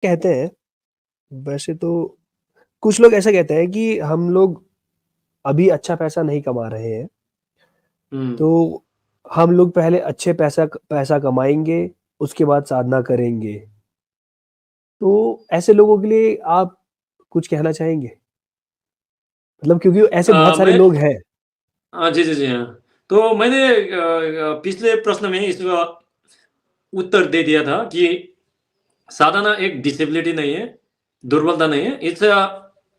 कहते हैं, वैसे तो कुछ लोग ऐसा कहते हैं कि हम लोग अभी अच्छा पैसा नहीं कमा रहे हैं, हम्म। तो हम लोग पहले अच्छे पैसा पैसा कमाएँगे, उसके बाद साधना करेंगे। तो ऐसे लोगों के लिए आप कुछ कहना चाहेंगे? मतलब क्योंकि ऐसे बहुत सारे मैं लोग हैं। जी, जी, जी, हाँ। तो मैंने पिछले प्रश्न में इसका उत्तर दे दिया था कि साधना एक डिसेबिलिटी नहीं है, दुर्बलता नहीं है, इट्स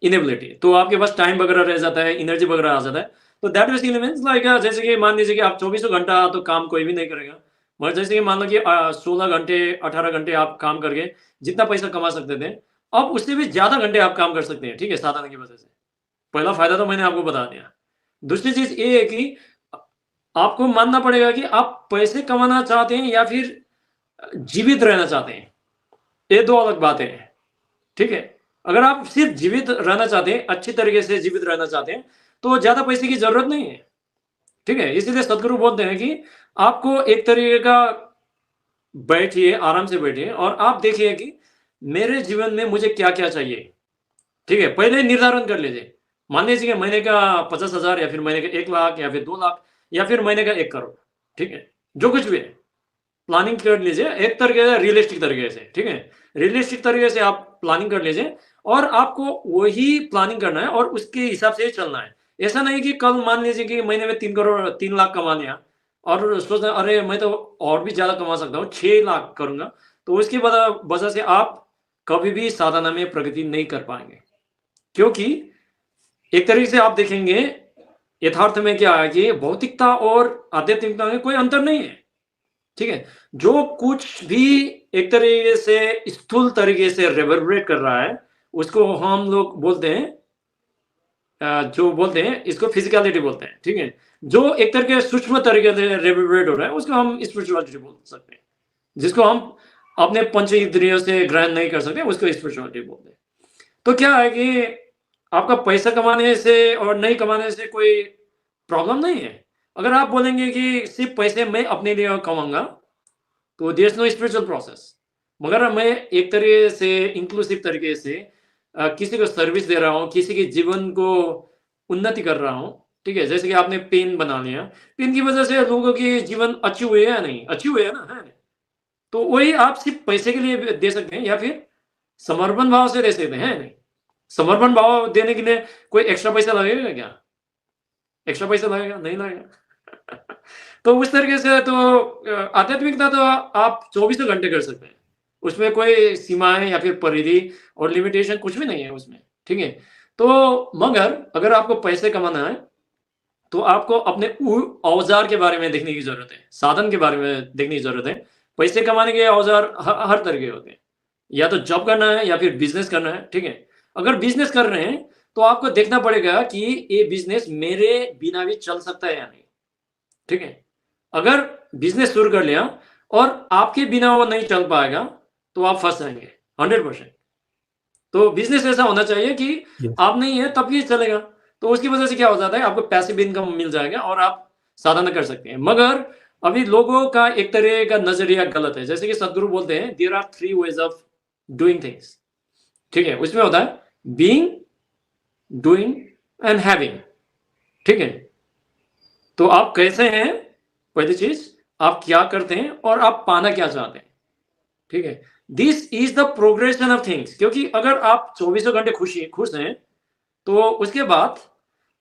इनेबिलिटी। तो आपके पास टाइम वगैरह रह जाता है, एनर्जी वगैरह आ जाता है। तो दैट बेसिकली मीन्स लाइक जैसे कि मान लीजिए कि आप चौबीसों घंटा तो काम कोई भी नहीं करेगा। मगर जैसे कि मान लो कि 16 घंटे, 18 घंटे आप काम करके जितना पैसा कमा सकते थे, अब उससे भी ज़्यादा घंटे आप काम कर सकते हैं, ठीक है? साधना की वजह से। पहला फ़ायदा तो मैंने आपको बता दिया। दूसरी चीज़ ये है कि अ, आपको मानना पड़ेगा कि आप पैसे कमाना चाहते हैं या फिर जीवित रहना चाहते हैं। ये 2 अलग बातें हैं, ठीक है? अगर आप सिर्फ़ जीवित रहना चाहते हैं, अच्छी तरीके से जीवित रहना चाहते हैं, तो ज़्यादा पैसे की ज़रूरत नहीं है, ठीक है? इसीलिए सद्गुरु बोलते हैं कि आपको एक तरीके का बैठिए, आराम से बैठिए और आप देखिए कि मेरे जीवन में मुझे क्या-क्या चाहिए, ठीक है? पहले निर्धारण कर लीजिए। मान लीजिए कि महीने का 50,000 या फिर महीने का 1 लाख या फिर 2 लाख या फिर महीने का 1 करोड़, ठीक है? जो कुछ भी है, प्लानिंग कर लीजिए एक तरीके से रियलिस्टिक तरीके से, ठीक है? रियलिस्टिक तरीके से आप प्लानिंग कर लीजिए और आपको वही प्लानिंग करना है और उसके हिसाब से ही चलना है। ऐसा नहीं कि कल मान लीजिए कि महीने में 3 करोड़ 3 लाख कमा लिया और सोचना अरे! मैं तो और भी ज़्यादा कमा सकता हूँ, 6 लाख करूँगा, तो उसकी वजह से आप कभी भी साधना में प्रगति नहीं कर पाएँगे। क्योंकि एक तरीके से आप देखेंगे, यथार्थ में क्या है कि भौतिकता और आध्यात्मिकता में कोई अंतर नहीं है, ठीक है? जो कुछ भी एक तरीके से स्थूल तरीके से रिवर्बरेट कर रहा है, उसको हम लोग बोलते हैं जो बोलते हैं इसको फिज़िकैलिटी बोलते हैं, ठीक है? जो एक तरह के सूक्ष्म तरीके से रिवर्बरेट हो रहा है, उसको हम स्पिरिचुअलिटी बोल सकते हैं। जिसको हम अपने पंच इंद्रियों से ग्रहण नहीं कर सकते, उसको स्पिरिचुअलिटी बोलते हैं। तो क्या है कि आपका पैसा कमाने से और नहीं कमाने से कोई प्रॉब्लम नहीं है। अगर आप बोलेंगे कि सिर्फ़ पैसे मैं अपने लिए कमाऊँगा, तो there is no spiritual process. मगर मैं एक तरीके से इंक्लूसिव तरीके से किसी को सर्विस दे रहा हूँ, किसी के जीवन को उन्नति कर रहा हूँ, ठीक है? जैसे कि आपने पेन बना लिया, पेन की वज़ह से लोगों की जीवन अच्छी हुई है या नहीं? अच्छी हुई है ना, है? तो वही आप सिर्फ़ पैसे के लिए भी दे सकते हैं या फिर समर्पण भाव से दे सकते हैं, है नहीं? समर्पण भाव देने के लिए कोई एक्स्ट्रा पैसा लगेगा क्या? एक्स्ट्रा पैसा लगेगा? नहीं लगेगा। तो उस तरीके से तो आध्यात्मिकता तो आप चौबीसों घंटे कर सकते हैं। उसमें कोई सीमाएँ या फिर परिधि और लिमिटेशन कुछ भी नहीं है उसमें, ठीक है? तो मगर अगर आपको पैसे कमाना है, तो आपको अपने औज़ार के बारे में देखने की ज़रूरत है, साधन के बारे में देखने की ज़रूरत है। पैसे कमाने के औज़ार हर तरह के होते हैं। या तो जॉब करना है या फिर बिज़नेस करना है, ठीक है? अगर बिज़नेस कर रहे हैं, तो आपको देखना पड़ेगा कि ये बिज़नेस मेरे बिना भी चल सकता है या नहीं, ठीक है? अगर बिज़नेस शुरू कर लिया और आपके बिना वो नहीं चल पाएगा, तो आप फँस जाएँगे, 100%। तो बिज़नेस ऐसा होना चाहिए कि यस। आप नहीं है तब भी चलेगा। तो उसकी वज़ह से क्या हो जाता है आपको पैसिव इनकम मिल जाएगा और आप साधना कर सकते हैं। मगर अभी लोगों का एक तरह का नज़रिया गलत है। जैसे कि सद्गुरु बोलते हैं there are 3 ways of doing things, ठीक है? उसमें होता है बीइंग, डूइंग एंड हैविंग, ठीक है? तो आप कैसे हैं, पहली चीज़, आप क्या करते हैं और आप पाना क्या चाहते हैं, ठीक है? This is the progression of things क्योंकि अगर आप चौबीसों घंटे खुश हैं, तो उसके बाद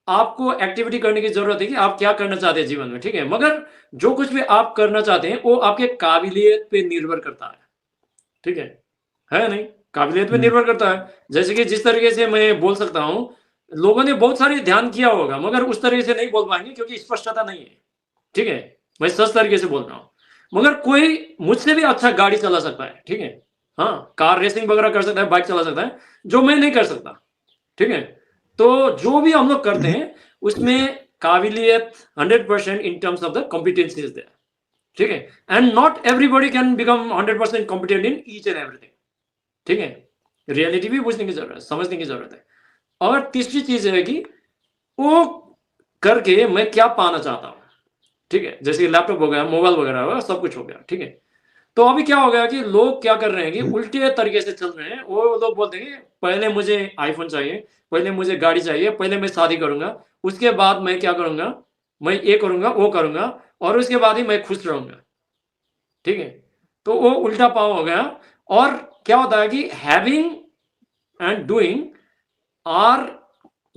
आपको एक्टिविटी करने की ज़रूरत है कि आप क्या करना चाहते हैं जीवन में, ठीक है? मगर जो कुछ भी आप करना चाहते हैं, वो आपके काबिलियत पे निर्भर करता है, ठीक है? है या नहीं? काबिलियत पे हुँ। निर्भर करता है। जैसे कि जिस तरीके से मैं बोल सकता हूँ, लोगों ने बहुत सारी ध्यान किया होगा, मगर उस तरीके से नहीं बोल पाएँगे क्योंकि स्पष्टता नहीं है, ठीक है? मैं सच तरीके से बोल रहा हूँ। मगर कोई मुझसे भी अच्छा गाड़ी चला सकता है, ठीक है? हाँ, कार रेसिंग वगैरह कर सकता है, बाइक चला सकता है, जो मैं नहीं कर सकता, ठीक है? तो जो भी हम लोग करते हैं, उसमें काबिलियत 100% in terms of the competency is there, ठीक है? And not everybody can become 100% competent in each and everything, ठीक है? रियलिटी भी बुझने की ज़रूरत है, समझने की ज़रूरत है। और तीसरी चीज़ है कि वो करके मैं क्या पाना चाहता हूँ, ठीक है? जैसे लैपटॉप हो गया, मोबाइल वगैरह हो गया, सब कुछ हो गया, ठीक है? तो अभी क्या हो गया कि लोग क्या कर रहे हैं कि उल्टे तरीके से चल रहे हैं। वो लोग बोलते हैं कि पहले मुझे आईफोन चाहिए, पहले मुझे गाड़ी चाहिए, पहले मैं शादी करूंगा, उसके बाद मैं क्या करूंगा, मैं ये करूंगा वो करूंगा, और उसके बाद ही मैं खुश रहूंगा। ठीक है, तो वो उल्टा पाव हो गया। और क्या होता है कि having and doing are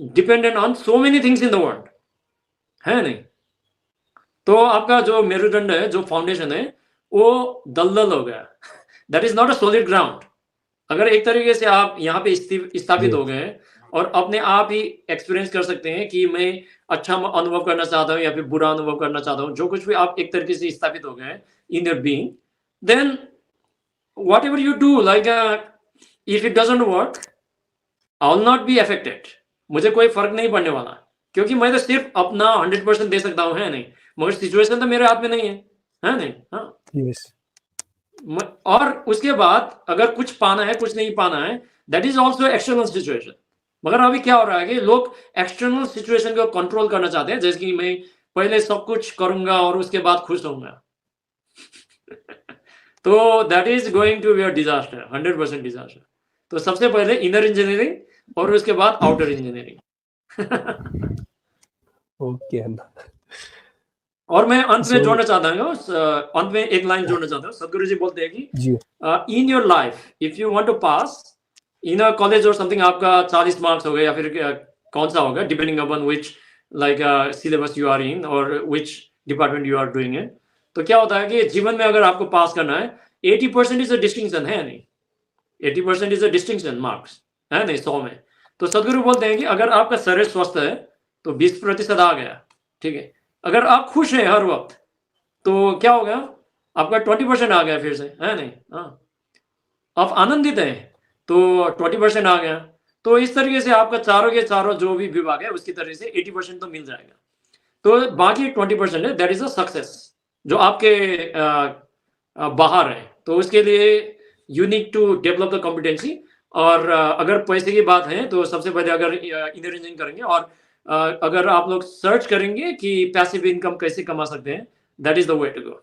dependent on so many things in the world, है नहीं? तो आपका जो मेरुदंड है, जो फाउंडेशन है, वो दलदल हो गया। That is not a solid ground. अगर एक तरीके से आप यहाँ पे स्थापित जी, हो गए और अपने आप ही एक्सपीरियंस कर सकते हैं कि मैं अच्छा अनुभव करना चाहता हूँ या फिर बुरा अनुभव करना चाहता हूँ, जो कुछ भी आप एक तरीके से स्थापित हो गए in your being, then whatever you do, like if it doesn't work, I will not be affected. मुझे कोई फर्क नहीं पड़ने वाला, क्योंकि मैं तो सिर्फ अपना 100% दे सकता हूँ, है नहीं? मगर सिचुएशन तो मेरे हाथ में नहीं है नहीं? हाँ। यस, और उसके बाद अगर कुछ पाना है, कुछ नहीं पाना है, that is also external situation. मगर अभी क्या हो रहा है कि लोग एक्सटर्नल सिचुएशन को कंट्रोल करना चाहते हैं, जैसे कि मैं पहले सब कुछ करूंगा और उसके बाद खुश होऊंगा। तो that is going to be a disaster, 100% disaster. तो सबसे पहले इनर इंजीनियरिंग और उसके बाद आउटर इंजीनियरिंग। ओके अन्ना। और मैं अंत में सो जोड़ना चाहता हूँ, अंत में एक लाइन जोड़ना चाहता हूँ। सदगुरु जी बोलते हैं कि जी, in your life if you want to pass in a college और समथिंग, आपका 40 मार्क्स हो गए या फिर कौन सा होगा, depending upon which like syllabus you are in और which department you are doing it. तो क्या होता है कि जीवन में अगर आपको पास करना है, 80% इज अ डिस्टिंक्शन, है नहीं? 80% इज अ डिस्टिंक्शन मार्क्स, है नहीं, 100 में। तो सदगुरु बोलते हैं कि अगर आपका शरीर स्वस्थ है तो 20% आ गया। ठीक है, अगर आप खुश हैं हर वक्त तो क्या हो गया, आपका 20% आ गया फिर से, है नहीं? हाँ, आप आनंदित हैं तो 20% आ गया। तो इस तरीके से आपका चारों के चारों जो भी विभाग है उसकी तरह से 80% तो मिल जाएगा। तो बाकी 20% है, दैट इज अ सक्सेस, जो आपके बाहर है। तो उसके लिए you need to develop the competency. और अगर पैसे की बात है तो सबसे पहले अगर इंजीनियरिंग करेंगे और अगर आप लोग सर्च करेंगे कि पैसिव इनकम कैसे कमा सकते हैं, that is the way to go.